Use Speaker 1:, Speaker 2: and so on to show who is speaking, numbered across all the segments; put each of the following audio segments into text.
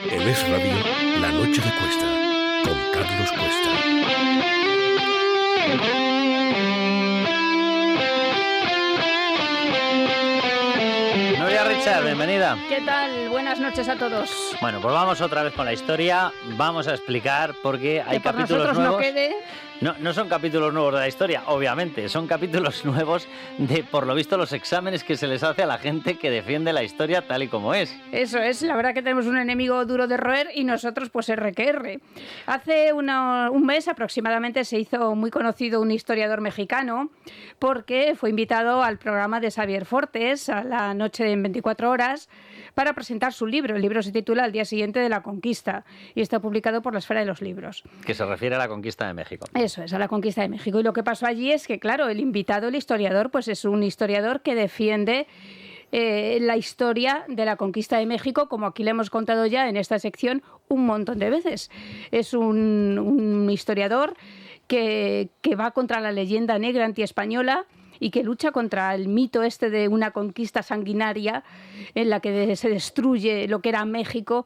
Speaker 1: En Es Radio, La Noche de Cuesta, con Carlos Cuesta.
Speaker 2: Nuria Richard, bienvenida.
Speaker 3: ¿Qué tal? Buenas noches a todos.
Speaker 2: Bueno, pues vamos otra vez con la historia. Vamos a explicar por qué hay
Speaker 3: que por
Speaker 2: capítulos nuevos.
Speaker 3: No quede.
Speaker 2: No son capítulos nuevos de la historia, obviamente. Son capítulos nuevos de, por lo visto, los exámenes que se les hace a la gente que defiende la historia tal y como es.
Speaker 3: Eso es. La verdad que tenemos un enemigo duro de roer y nosotros, pues, R que R. Hace un mes aproximadamente se hizo muy conocido un historiador mexicano porque fue invitado al programa de Xavier Fortes a la noche en 24 horas para presentar su libro. El libro se titula Al día siguiente de la conquista y está publicado por la Esfera de los Libros.
Speaker 2: Que se refiere a la conquista de México.
Speaker 3: Eso es, a la conquista de México. Y lo que pasó allí es que, claro, el invitado, el historiador, pues es un historiador que defiende la historia de la conquista de México, como aquí le hemos contado ya en esta sección un montón de veces. Es un historiador que va contra la leyenda negra antiespañola y que lucha contra el mito este de una conquista sanguinaria en la que se destruye lo que era México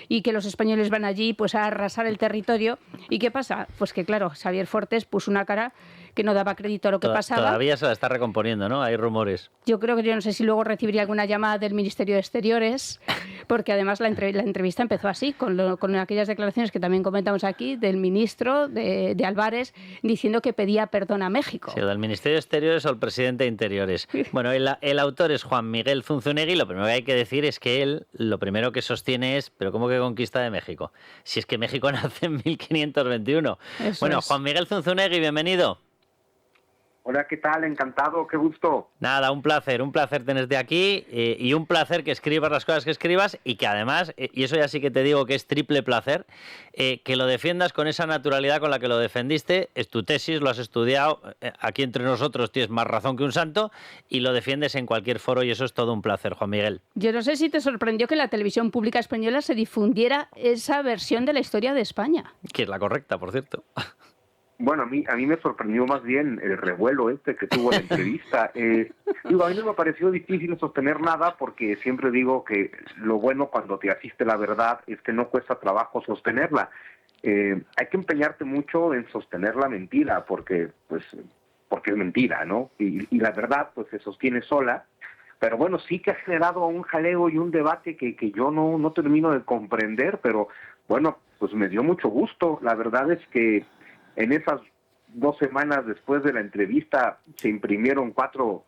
Speaker 3: y que los españoles van allí pues a arrasar el territorio. ¿Y qué pasa? Pues que claro, Xavier Fortes puso una cara que no daba crédito a lo que pasaba.
Speaker 2: Todavía se la está recomponiendo, ¿no? Hay rumores.
Speaker 3: Yo creo que yo no sé si luego recibiría alguna llamada del Ministerio de Exteriores, porque además la entrevista empezó así, con aquellas declaraciones que también comentamos aquí del ministro de Álvarez diciendo que pedía perdón a México.
Speaker 2: Sí, del Ministerio de Exteriores o el presidente de Interiores. Bueno, el autor es Juan Miguel Zunzunegui. Lo primero que hay que decir es que él lo primero que sostiene es, ¿pero cómo que conquista de México? Si es que México nace en 1521. Bueno, Juan Miguel Zunzunegui, bienvenido.
Speaker 4: Hola, ¿qué tal? Encantado, qué gusto.
Speaker 2: Nada, un placer tenerte aquí y un placer que escribas las cosas que escribas y que además, y eso ya sí que te digo que es triple placer, que lo defiendas con esa naturalidad con la que lo defendiste. Es tu tesis, lo has estudiado, aquí entre nosotros tienes más razón que un santo y lo defiendes en cualquier foro y eso es todo un placer, Juan Miguel.
Speaker 3: Yo no sé si te sorprendió que en la televisión pública española se difundiera esa versión de la historia de España.
Speaker 2: Que es la correcta, por cierto.
Speaker 4: Bueno, a mí me sorprendió más bien el revuelo que tuvo la entrevista. A mí no me pareció difícil sostener nada porque siempre digo que lo bueno cuando te asiste la verdad es que no cuesta trabajo sostenerla. Hay que empeñarte mucho en sostener la mentira porque es mentira, ¿no? Y la verdad pues se sostiene sola. Pero bueno, sí que ha generado un jaleo y un debate que yo no termino de comprender, pero bueno, pues me dio mucho gusto. La verdad es que en esas 2 semanas después de la entrevista se hicieron 4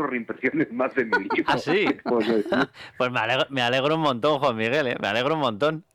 Speaker 4: reimpresiones más de mi libro.
Speaker 2: ¿Ah, sí? Pues me alegro un montón, Juan Miguel, me alegro un montón.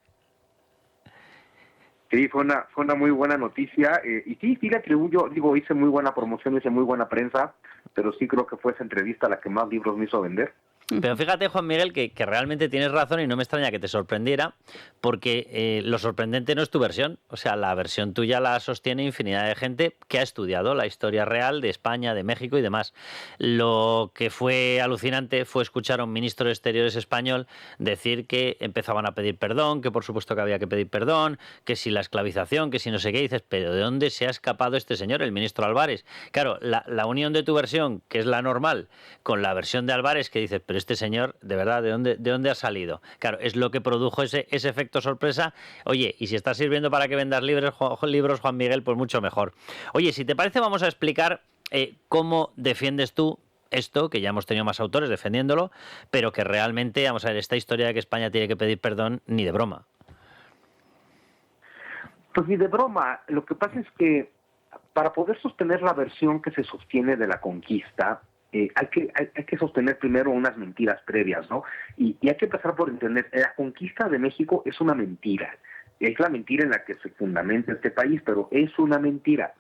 Speaker 4: Sí, fue una muy buena noticia y sí le atribuyo, hice muy buena promoción, hice muy buena prensa, pero sí creo que fue esa entrevista la que más libros me hizo vender.
Speaker 2: Pero fíjate, Juan Miguel, que realmente tienes razón y no me extraña que te sorprendiera, porque lo sorprendente no es tu versión. O sea, la versión tuya la sostiene infinidad de gente que ha estudiado la historia real de España, de México y demás. Lo que fue alucinante fue escuchar a un ministro de Exteriores español decir que empezaban a pedir perdón, que por supuesto que había que pedir perdón, que si la esclavización, que si no sé qué. Dices, pero ¿de dónde se ha escapado este señor, el ministro Álvarez? Claro, la unión de tu versión, que es la normal, con la versión de Álvarez, que dices, pero este señor, de verdad, ¿de dónde ha salido? Claro, es lo que produjo ese efecto sorpresa. Oye, y si está sirviendo para que vendas libros, Juan Miguel, pues mucho mejor. Oye, si te parece, vamos a explicar cómo defiendes tú esto, que ya hemos tenido más autores defendiéndolo, pero que realmente, vamos a ver, esta historia de que España tiene que pedir perdón, ni de broma.
Speaker 4: Pues ni de broma. Lo que pasa es que para poder sostener la versión que se sostiene de la conquista, hay que sostener primero unas mentiras previas, ¿no? Y hay que empezar por entender, la conquista de México es una mentira. Es la mentira en la que se fundamenta este país, pero es una mentira.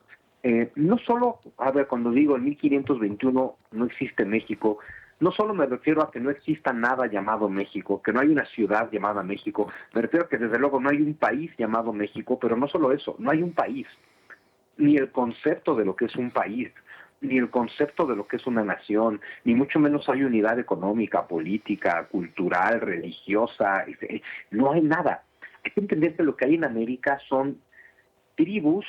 Speaker 4: No solo, cuando digo en 1521 no existe México, no solo me refiero a que no exista nada llamado México, que no hay una ciudad llamada México, me refiero a que desde luego no hay un país llamado México, pero no solo eso, no hay un país, ni el concepto de lo que es un país, ni el concepto de lo que es una nación, ni mucho menos hay unidad económica, política, cultural, religiosa, no hay nada. Hay que entender que lo que hay en América son tribus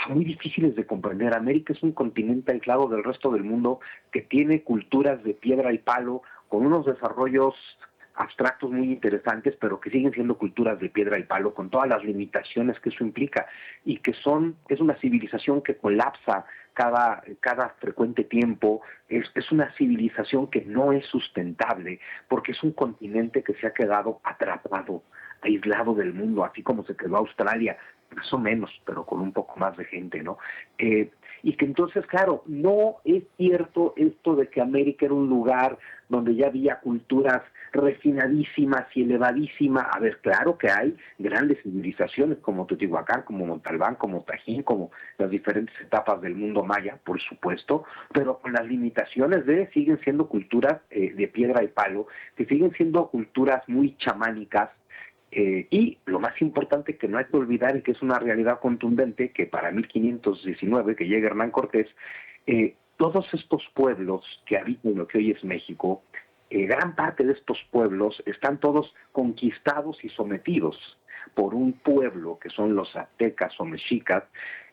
Speaker 4: muy difíciles de comprender. América es un continente aislado del resto del mundo que tiene culturas de piedra y palo, con unos desarrollos abstractos muy interesantes, pero que siguen siendo culturas de piedra y palo, con todas las limitaciones que eso implica, y que es una civilización que colapsa cada frecuente tiempo, es una civilización que no es sustentable, porque es un continente que se ha quedado atrapado, aislado del mundo, así como se quedó Australia, más o menos, pero con un poco más de gente, ¿no? Y que entonces, claro, no es cierto esto de que América era un lugar donde ya había culturas refinadísimas y elevadísimas. A ver, claro que hay grandes civilizaciones como Teotihuacán, como Montalbán, como Tajín, como las diferentes etapas del mundo maya, por supuesto, pero con las limitaciones siguen siendo culturas de piedra y palo, que siguen siendo culturas muy chamánicas. Y lo más importante que no hay que olvidar y que es una realidad contundente, que para 1519, que llega Hernán Cortés, todos estos pueblos que habitan lo que hoy es México, gran parte de estos pueblos están todos conquistados y sometidos por un pueblo que son los aztecas o mexicas,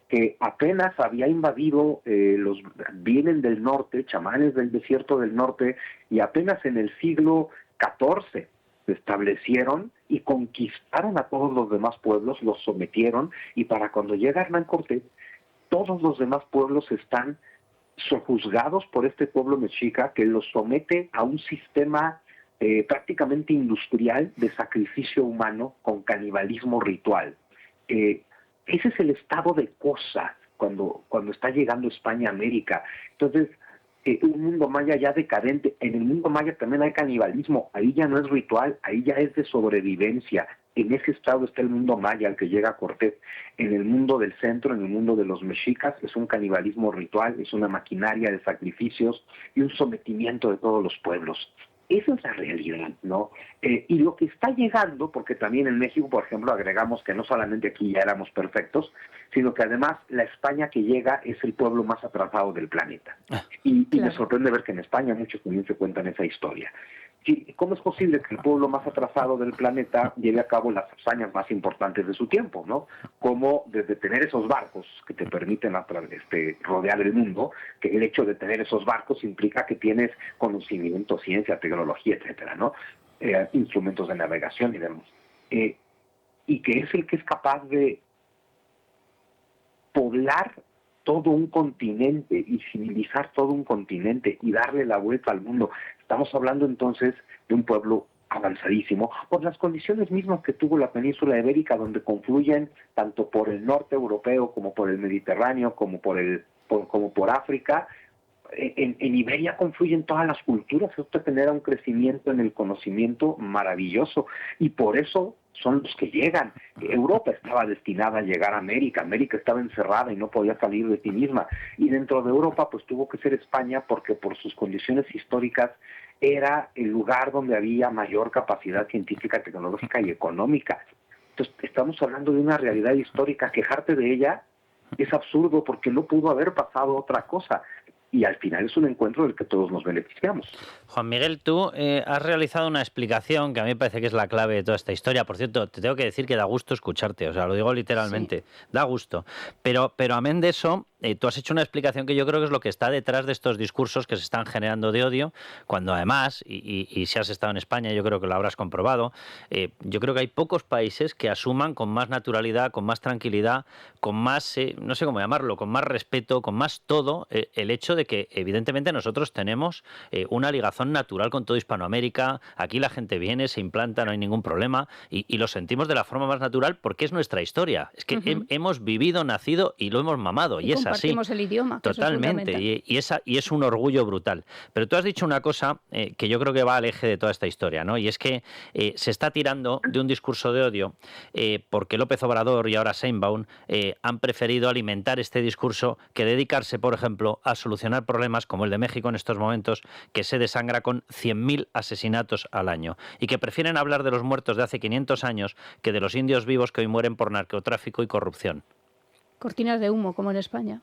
Speaker 4: que apenas había invadido, vienen del norte, chamanes del desierto del norte, y apenas en el siglo XIV se establecieron y conquistaron a todos los demás pueblos, los sometieron, y para cuando llega Hernán Cortés, todos los demás pueblos están sojuzgados por este pueblo mexica que los somete a un sistema prácticamente industrial de sacrificio humano con canibalismo ritual. Ese es el estado de cosas cuando está llegando España a América. Entonces, un mundo maya ya decadente. En el mundo maya también hay canibalismo, ahí ya no es ritual, ahí ya es de sobrevivencia. En ese estado está el mundo maya al que llega Cortés. En el mundo del centro, en el mundo de los mexicas, es un canibalismo ritual, es una maquinaria de sacrificios y un sometimiento de todos los pueblos. Esa es la realidad, ¿no? Y lo que está llegando, porque también en México, por ejemplo, agregamos que no solamente aquí ya éramos perfectos, sino que además la España que llega es el pueblo más atrasado del planeta. Y me sorprende ver que en España muchos también se cuentan esa historia. Sí, ¿cómo es posible que el pueblo más atrasado del planeta lleve a cabo las hazañas más importantes de su tiempo, ¿no? Como desde tener esos barcos que te permiten rodear el mundo, que el hecho de tener esos barcos implica que tienes conocimiento, ciencia, tecnología, etcétera, ¿no? Instrumentos de navegación y demás. Y que es el que es capaz de poblar todo un continente y civilizar todo un continente y darle la vuelta al mundo. Estamos hablando entonces de un pueblo avanzadísimo por las condiciones mismas que tuvo la península ibérica, donde confluyen tanto por el norte europeo como por el Mediterráneo, como por África. En Iberia confluyen todas las culturas. Esto genera un crecimiento en el conocimiento maravilloso, y por eso son los que llegan. Europa estaba destinada a llegar a América, América estaba encerrada y no podía salir de sí misma, y dentro de Europa pues tuvo que ser España, porque por sus condiciones históricas era el lugar donde había mayor capacidad científica, tecnológica y económica. Entonces estamos hablando de una realidad histórica. Quejarte de ella es absurdo, porque no pudo haber pasado otra cosa. Y al final es un encuentro del que todos nos beneficiamos.
Speaker 2: Juan Miguel, tú has realizado una explicación que a mí me parece que es la clave de toda esta historia. Por cierto, te tengo que decir que da gusto escucharte, o sea, lo digo literalmente, sí. Da gusto. Pero amén de eso, tú has hecho una explicación que yo creo que es lo que está detrás de estos discursos que se están generando de odio, cuando además, y si has estado en España, yo creo que lo habrás comprobado, yo creo que hay pocos países que asuman con más naturalidad, con más tranquilidad, con más, no sé cómo llamarlo, con más respeto, con más todo, el hecho de que evidentemente nosotros tenemos una ligazón natural con todo Hispanoamérica. Aquí la gente viene, se implanta, no hay ningún problema, y lo sentimos de la forma más natural porque es nuestra historia. Es que hemos vivido, nacido y lo hemos mamado, y es así.
Speaker 3: Compartimos el idioma.
Speaker 2: Totalmente, y es un orgullo brutal. Pero tú has dicho una cosa que yo creo que va al eje de toda esta historia, ¿no? Y es que se está tirando de un discurso de odio porque López Obrador y ahora Sheinbaum han preferido alimentar este discurso que dedicarse, por ejemplo, a solucionar problemas como el de México en estos momentos, que se desangra con 100.000 asesinatos al año, y que prefieren hablar de los muertos de hace 500 años que de los indios vivos que hoy mueren por narcotráfico y corrupción.
Speaker 3: Cortinas de humo, como en España.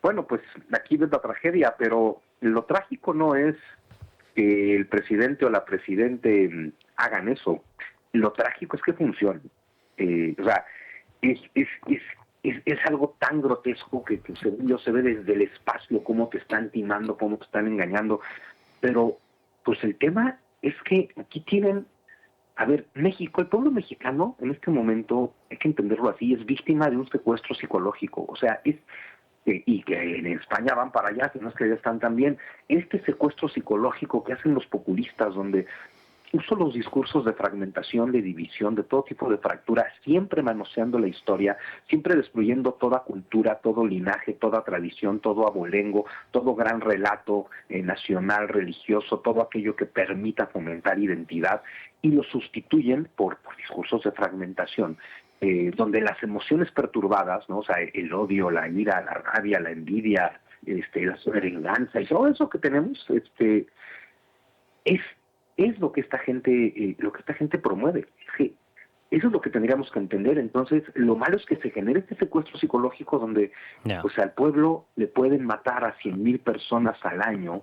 Speaker 4: Bueno, pues aquí ves la tragedia, pero lo trágico no es que el presidente o la presidente hagan eso. Lo trágico es que funcione. O sea, es algo tan grotesco que se ve desde el espacio cómo te están timando, cómo te están engañando. Pero pues el tema es que aquí tienen, a ver, México, el pueblo mexicano en este momento, hay que entenderlo así, es víctima de un secuestro psicológico, o sea, y que en España van para allá, que no es que ya están también, este secuestro psicológico que hacen los populistas, donde uso los discursos de fragmentación, de división, de todo tipo de fractura, siempre manoseando la historia, siempre destruyendo toda cultura, todo linaje, toda tradición, todo abolengo, todo gran relato nacional, religioso, todo aquello que permita fomentar identidad, y lo sustituyen por discursos de fragmentación, donde las emociones perturbadas, ¿no? O sea, el odio, la ira, la rabia, la envidia, la venganza y todo eso que tenemos, es lo que esta gente promueve. Es que eso es lo que tendríamos que entender. Entonces, lo malo es que se genere este secuestro psicológico donde, o sea, al pueblo le pueden matar a 100,000 personas al año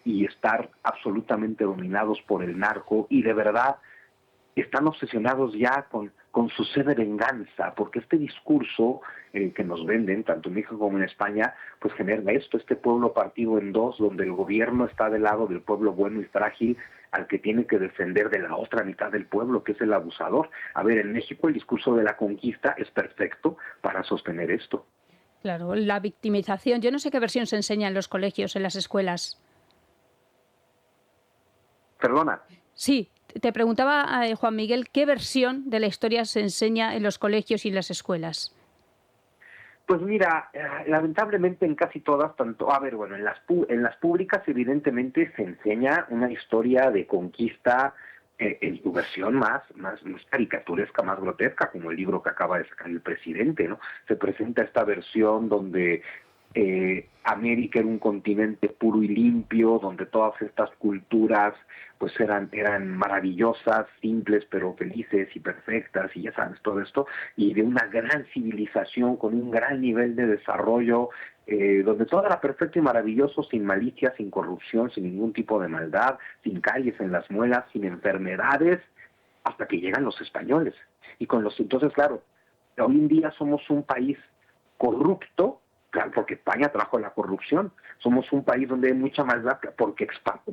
Speaker 4: y estar absolutamente dominados por el narco, y de verdad están obsesionados ya con su sed de venganza, porque este discurso que nos venden, tanto en México como en España, pues genera esto, este pueblo partido en dos, donde el gobierno está del lado del pueblo bueno y frágil, al que tiene que defender de la otra mitad del pueblo, que es el abusador. A ver, en México el discurso de la conquista es perfecto para sostener esto.
Speaker 3: Claro, la victimización. Yo no sé qué versión se enseña en los colegios, en las escuelas.
Speaker 4: Perdona.
Speaker 3: Sí, te preguntaba, Juan Miguel, ¿qué versión de la historia se enseña en los colegios y en las escuelas?
Speaker 4: Pues mira, lamentablemente en casi todas, en las públicas evidentemente se enseña una historia de conquista en su versión más caricaturesca, más grotesca, como el libro que acaba de sacar el presidente, ¿no? Se presenta esta versión donde América era un continente puro y limpio, donde todas estas culturas pues eran maravillosas, simples pero felices y perfectas, y ya sabes todo esto, y de una gran civilización con un gran nivel de desarrollo, donde todo era perfecto y maravilloso, sin malicia, sin corrupción, sin ningún tipo de maldad, sin calles en las muelas, sin enfermedades, hasta que llegan los españoles. Entonces, claro, hoy en día somos un país corrupto, claro, porque España trajo la corrupción. Somos un país donde hay mucha maldad porque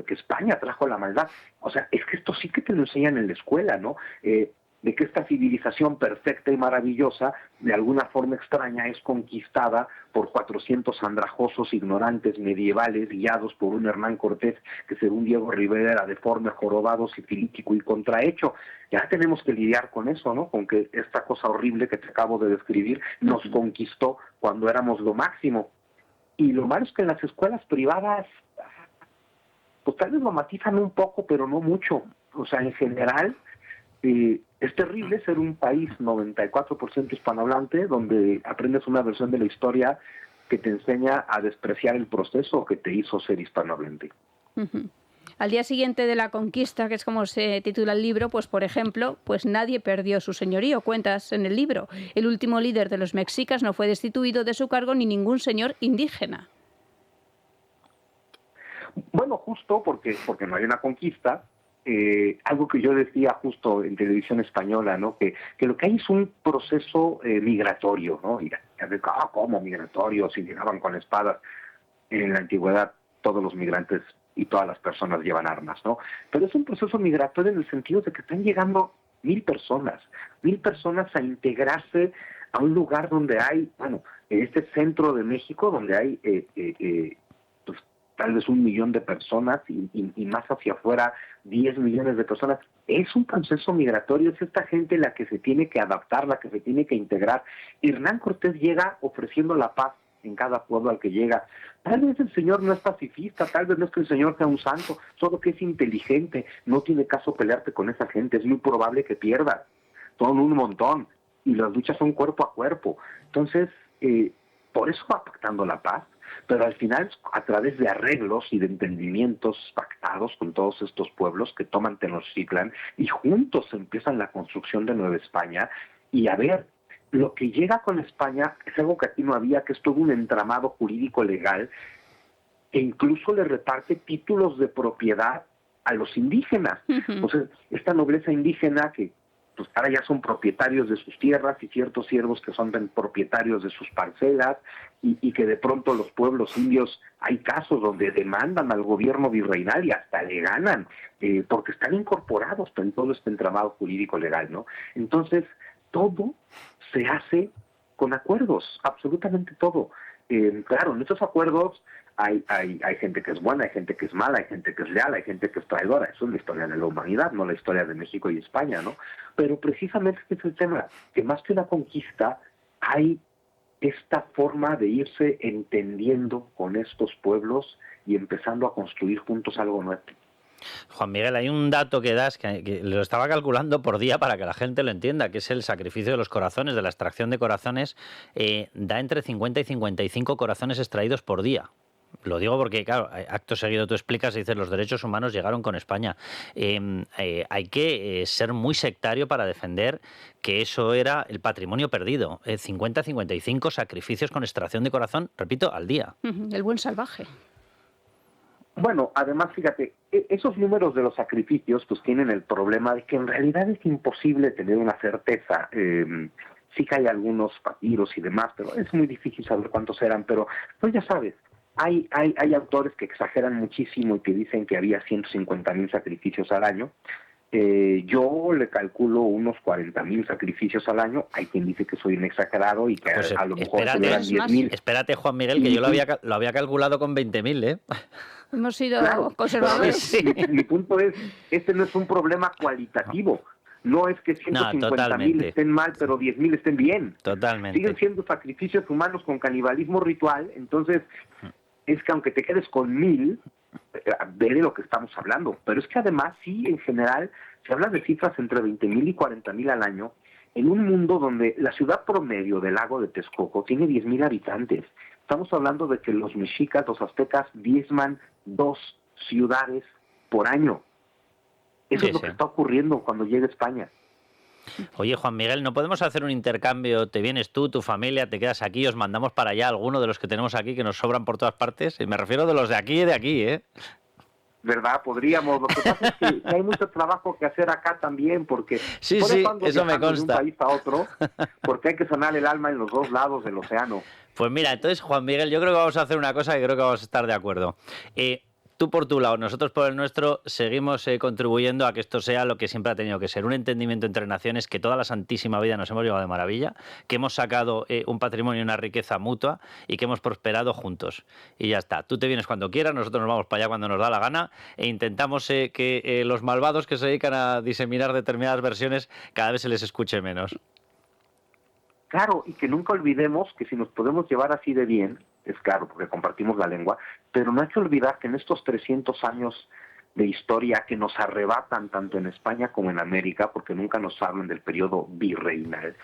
Speaker 4: España trajo la maldad. O sea, es que esto sí que te lo enseñan en la escuela, ¿no? De que esta civilización perfecta y maravillosa, de alguna forma extraña, es conquistada por 400 andrajosos ignorantes medievales guiados por un Hernán Cortés que, según Diego Rivera, era deforme, jorobado, sifilítico y contrahecho. Ya tenemos que lidiar con eso, ¿no? Con que esta cosa horrible que te acabo de describir nos conquistó cuando éramos lo máximo. Y lo malo es que en las escuelas privadas, pues tal vez lo matizan un poco, pero no mucho. O sea, en general, es terrible ser un país 94% hispanohablante, donde aprendes una versión de la historia que te enseña a despreciar el proceso que te hizo ser hispanohablante.
Speaker 3: Uh-huh. Al día siguiente de la conquista, que es como se titula el libro, pues por ejemplo, pues nadie perdió su señorío, cuentas en el libro. El último líder de los mexicas no fue destituido de su cargo ni ningún señor indígena.
Speaker 4: Bueno, justo porque no hay una conquista, algo que yo decía justo en televisión española, ¿no? Que lo que hay es un proceso migratorio, ¿no? Y ¿cómo migratorio? Si llegaban con espadas. En la antigüedad todos los migrantes y todas las personas llevan armas, ¿no? Pero es un proceso migratorio en el sentido de que están llegando 1,000 personas a integrarse a un lugar donde hay, bueno, en este centro de México, donde hay pues, tal vez 1 millón de personas y más hacia afuera 10 millones de personas. Es un proceso migratorio, es esta gente la que se tiene que adaptar, la que se tiene que integrar. Hernán Cortés llega ofreciendo la paz en cada pueblo al que llega. Tal vez el señor no es pacifista, tal vez no es que el señor sea un santo, solo que es inteligente, no tiene caso pelearte con esa gente, es muy probable que pierdas. Son un montón, y las luchas son cuerpo a cuerpo. Entonces, por eso va pactando la paz, pero al final, a través de arreglos y de entendimientos pactados con todos estos pueblos que toman Tenochtitlan, y juntos empiezan la construcción de Nueva España. Y a ver, lo que llega con España es algo que aquí no había, que es todo un entramado jurídico legal, que incluso le reparte títulos de propiedad a los indígenas.
Speaker 3: Uh-huh.
Speaker 4: O sea, esta nobleza indígena que pues ahora ya son propietarios de sus tierras y ciertos siervos que son propietarios de sus parcelas y que de pronto los pueblos indios, hay casos donde demandan al gobierno virreinal y hasta le ganan, porque están incorporados en todo este entramado jurídico legal, ¿no? Entonces, todo se hace con acuerdos, absolutamente todo. Claro, en esos acuerdos hay gente que es buena, hay gente que es mala, hay gente que es leal, hay gente que es traidora. Eso es la historia de la humanidad, no la historia de México y España, ¿no? Pero precisamente este es el tema, que más que una conquista, hay esta forma de irse entendiendo con estos pueblos y empezando a construir juntos algo nuevo.
Speaker 2: Juan Miguel, hay un dato que das que lo estaba calculando por día para que la gente lo entienda, que es el sacrificio de los corazones, de la extracción de corazones, da entre 50 y 55 corazones extraídos por día. Lo digo porque, claro, acto seguido tú explicas y dices los derechos humanos llegaron con España. Hay que ser muy sectario para defender que eso era el patrimonio perdido. 50-55 sacrificios con extracción de corazón, repito, al día.
Speaker 3: El buen salvaje.
Speaker 4: Bueno, además, fíjate, esos números de los sacrificios pues tienen el problema de que en realidad es imposible tener una certeza. Sí que hay algunos papiros y demás, pero es muy difícil saber cuántos eran. Pero pues ya sabes, hay autores que exageran muchísimo y que dicen que había 150,000 sacrificios al año. Yo le calculo unos 40,000 sacrificios al año. Hay quien dice que soy un exagerado y que
Speaker 2: pues
Speaker 4: a lo mejor
Speaker 2: espérate,
Speaker 4: eran 10,000.
Speaker 2: Espérate, Juan Miguel, que yo lo había calculado con 20,000, ¿eh?
Speaker 3: Hemos sido
Speaker 4: Claro,
Speaker 3: conservadores.
Speaker 2: Sí.
Speaker 4: Mi punto es, este no es un problema cualitativo. No es que 150,000 estén mal, pero 10,000 estén bien.
Speaker 2: Totalmente.
Speaker 4: Siguen siendo sacrificios humanos con canibalismo ritual. Entonces, es que aunque te quedes con 1,000, ve de lo que estamos hablando. Pero es que además, sí, en general, se habla de cifras entre 20,000 y 40,000 al año, en un mundo donde la ciudad promedio del lago de Texcoco tiene 10,000 habitantes. Estamos hablando de que los mexicas, los aztecas, diezman 2 ciudades por año. Eso es lo que está ocurriendo cuando llega a España.
Speaker 2: Oye, Juan Miguel, ¿no podemos hacer un intercambio? Te vienes tú, tu familia, te quedas aquí, os mandamos para allá alguno de los que tenemos aquí que nos sobran por todas partes. Y me refiero de los de aquí y de aquí, ¿eh?
Speaker 4: ¿Verdad? Podríamos. Lo que pasa es que hay mucho trabajo que hacer acá también, porque
Speaker 2: sí, eso me consta.
Speaker 4: De un país a otro, porque hay que sanar el alma en los dos lados del océano.
Speaker 2: Pues mira, entonces, Juan Miguel, yo creo que vamos a hacer una cosa que creo que vamos a estar de acuerdo. Tú por tu lado, nosotros por el nuestro, seguimos contribuyendo a que esto sea lo que siempre ha tenido que ser, un entendimiento entre naciones, que toda la santísima vida nos hemos llevado de maravilla, que hemos sacado un patrimonio y una riqueza mutua y que hemos prosperado juntos. Y ya está, tú te vienes cuando quieras, nosotros nos vamos para allá cuando nos da la gana e intentamos que los malvados que se dedican a diseminar determinadas versiones cada vez se les escuche menos.
Speaker 4: Claro, y que nunca olvidemos que si nos podemos llevar así de bien, es claro, porque compartimos la lengua, pero no hay que olvidar que en estos 300 años de historia que nos arrebatan tanto en España como en América, porque nunca nos hablan del periodo virreinal,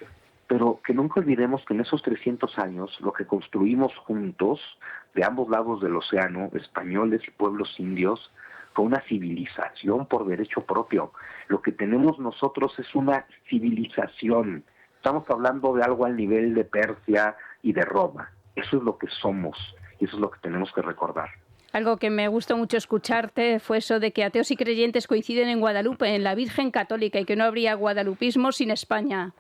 Speaker 4: pero que nunca olvidemos que en esos 300 años lo que construimos juntos, de ambos lados del océano, españoles y pueblos indios, fue una civilización por derecho propio. Lo que tenemos nosotros es una civilización. Estamos hablando de algo al nivel de Persia y de Roma. Eso es lo que somos y eso es lo que tenemos que recordar.
Speaker 3: Algo que me gustó mucho escucharte fue eso de que ateos y creyentes coinciden en Guadalupe, en la Virgen Católica, y que no habría guadalupismo sin España.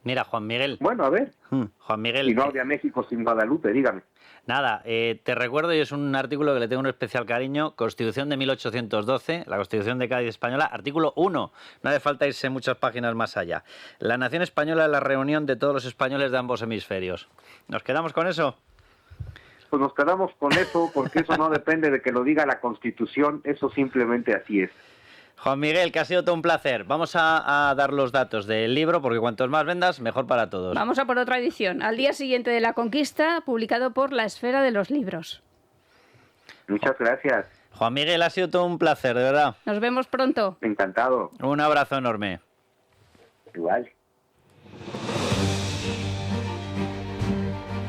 Speaker 2: Mira, Juan Miguel.
Speaker 4: Bueno, a ver.
Speaker 2: Juan Miguel.
Speaker 4: Y no habría México sin Guadalupe, dígame.
Speaker 2: Nada, te recuerdo, y es un artículo que le tengo un especial cariño, Constitución de 1812, la Constitución de Cádiz española, artículo 1. No hace falta irse muchas páginas más allá. La nación española es la reunión de todos los españoles de ambos hemisferios. ¿Nos quedamos con eso?
Speaker 4: Pues nos quedamos con eso, porque eso no depende de que lo diga la Constitución, eso simplemente así es.
Speaker 2: Juan Miguel, que ha sido todo un placer. Vamos a dar los datos del libro, porque cuantos más vendas, mejor para todos.
Speaker 3: Vamos a por otra edición, al día siguiente de la conquista, publicado por La Esfera de los Libros.
Speaker 4: Muchas gracias.
Speaker 2: Juan Miguel, ha sido todo un placer, de verdad.
Speaker 3: Nos vemos pronto.
Speaker 4: Encantado.
Speaker 2: Un abrazo enorme.
Speaker 4: Igual.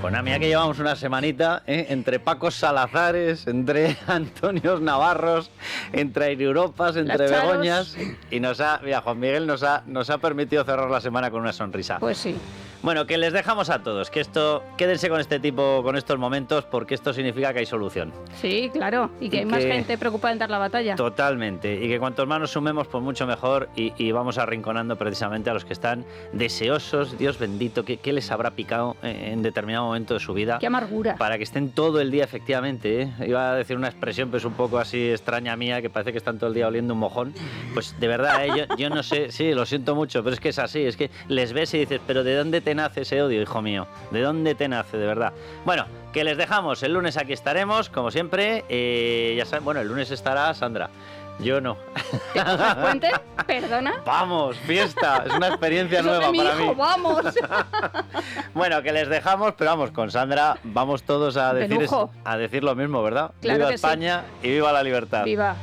Speaker 2: Pues nada, mira que llevamos una semanita, entre Pacos Salazares, entre Antonios Navarros, entre Europas, entre Begoñas, y mira, Juan Miguel nos ha permitido cerrar la semana con una sonrisa.
Speaker 3: Pues sí.
Speaker 2: Bueno, que les dejamos a todos, que quédense con con estos momentos, porque esto significa que hay solución.
Speaker 3: Sí, claro, y que hay más gente preocupada en dar la batalla.
Speaker 2: Totalmente, y que cuantos más nos sumemos, pues mucho mejor, y vamos arrinconando precisamente a los que están deseosos, Dios bendito, ¿qué les habrá picado en determinado momento de su vida?
Speaker 3: ¡Qué amargura!
Speaker 2: Para que estén todo el día, efectivamente, ¿eh? Iba a decir una expresión pues un poco así extraña mía, que parece que están todo el día oliendo un mojón. Pues de verdad, yo no sé, sí, lo siento mucho, pero es que es así, es que les ves y dices, pero ¿de dónde te nace ese odio, hijo mío? ¿De dónde te nace, de verdad? Bueno, que les dejamos, el lunes aquí estaremos, como siempre, ya saben, bueno, el lunes estará Sandra. Yo no.
Speaker 3: ¿Te coges puente? ¿Perdona?
Speaker 2: Vamos, fiesta, es una experiencia
Speaker 3: Eso
Speaker 2: nueva
Speaker 3: de mi
Speaker 2: para
Speaker 3: hijo,
Speaker 2: mí.
Speaker 3: ¡vamos!
Speaker 2: Bueno, que les dejamos, pero vamos, con Sandra vamos todos a
Speaker 3: De
Speaker 2: decir
Speaker 3: lujo.
Speaker 2: lo mismo, ¿verdad?
Speaker 3: Claro
Speaker 2: viva
Speaker 3: que sí.
Speaker 2: España y viva la libertad.
Speaker 3: ¡Viva!